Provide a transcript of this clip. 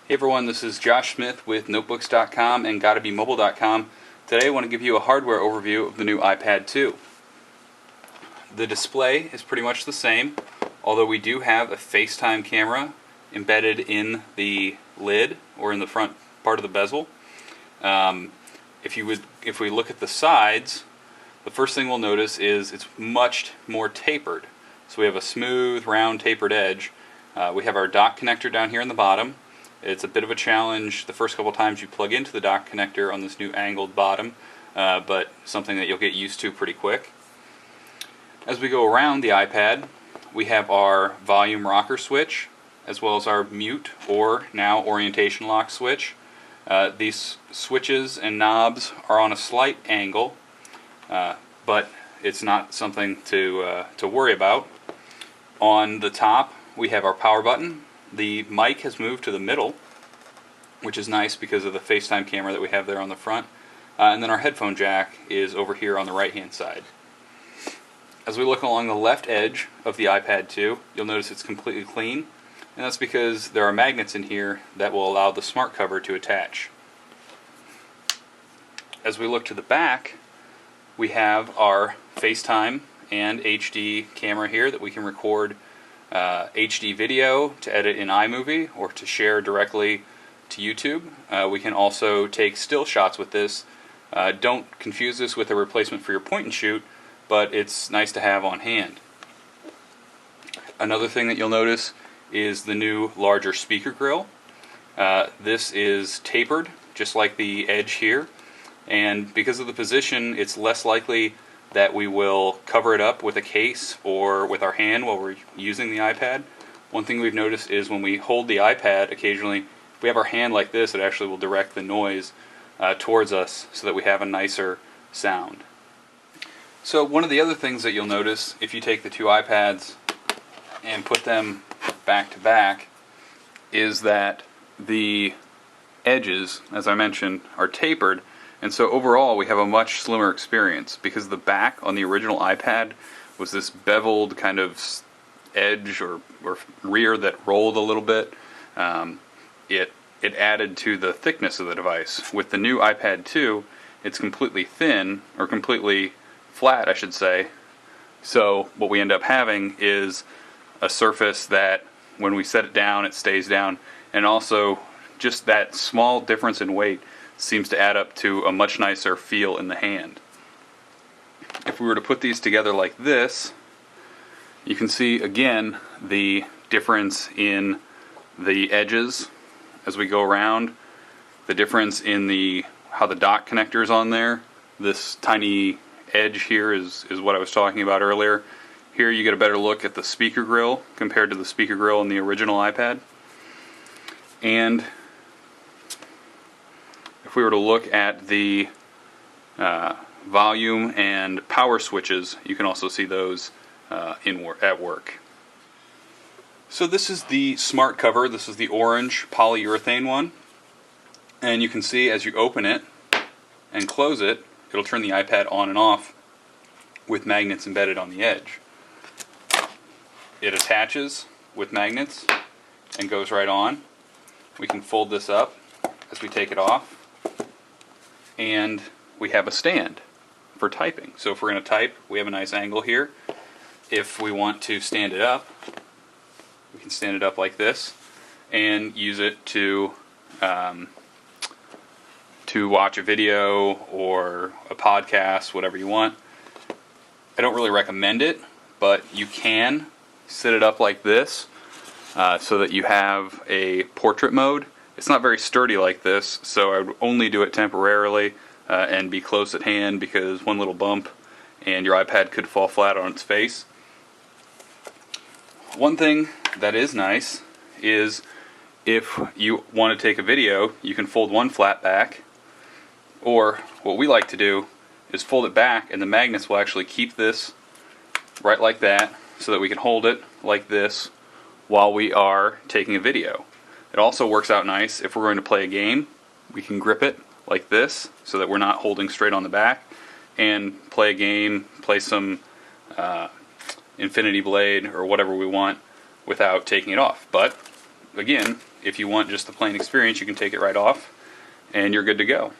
Hey everyone, this is Josh Smith with Notebooks.com and GottaBeMobile.com. Today I want to give you a hardware overview of the new iPad 2. The display is pretty much the same, although we do have a FaceTime camera embedded in the lid or in the front part of the bezel. If we look at the sides, the first thing we'll notice is it's much more tapered. So we have a smooth, round, tapered edge. We have our dock connector down here in the bottom. It's a bit of a challenge the first couple times you plug into the dock connector on this new angled bottom, but something that you'll get used to pretty quick. As we go around the iPad, we have our volume rocker switch, as well as our mute or now orientation lock switch. These switches and knobs are on a slight angle, but it's not something to worry about. On the top, we have our power button. The mic has moved to the middle, which is nice because of the FaceTime camera that we have there on the front. And then our headphone jack is over here on the right-hand side. As we look along the left edge of the iPad 2, you'll notice it's completely clean, and that's because there are magnets in here that will allow the smart cover to attach. As we look to the back, we have our FaceTime and HD camera here that we can record HD video to edit in iMovie or to share directly to YouTube. We can also take still shots with this. Don't confuse this with a replacement for your point and shoot, but it's nice to have on hand. Another thing that you'll notice is the new larger speaker grill. This is tapered just like the edge here, and because of the position it's less likely that we will cover it up with a case or with our hand while we're using the iPad. One thing we've noticed is when we hold the iPad occasionally, if we have our hand like this, it actually will direct the noise towards us so that we have a nicer sound. So one of the other things that you'll notice if you take the two iPads and put them back to back is that the edges, as I mentioned, are tapered. And so overall we have a much slimmer experience because the back on the original iPad was this beveled kind of edge or rear that rolled a little bit. It added to the thickness of the device. With the new iPad 2, it's completely thin, or completely flat I should say. So what we end up having is a surface that when we set it down it stays down, and also just that small difference in weight seems to add up to a much nicer feel in the hand. If we were to put these together like this, you can see again the difference in the edges as we go around, the difference in how the dock connector is on there. This tiny edge here is what I was talking about earlier. Here you get a better look at the speaker grill compared to the speaker grill in the original iPad. And if we were to look at the volume and power switches, you can also see those at work. So this is the smart cover. This is the orange polyurethane one. And you can see as you open it and close it, it'll turn the iPad on and off with magnets embedded on the edge. It attaches with magnets and goes right on. We can fold this up as we take it off. And we have a stand for typing. So if we're going to type, we have a nice angle here. If we want to stand it up, we can stand it up like this and use it to watch a video or a podcast, whatever you want. I don't really recommend it, but you can sit it up like this so that you have a portrait mode. It's not very sturdy like this, so I would only do it temporarily and be close at hand, because one little bump and your iPad could fall flat on its face. One thing that is nice is if you want to take a video, you can fold one flat back, or what we like to do is fold it back and the magnets will actually keep this right like that so that we can hold it like this while we are taking a video. It also works out nice if we're going to play a game. We can grip it like this so that we're not holding straight on the back, and play a game, play some Infinity Blade or whatever we want without taking it off. But again, if you want just the plain experience, you can take it right off and you're good to go.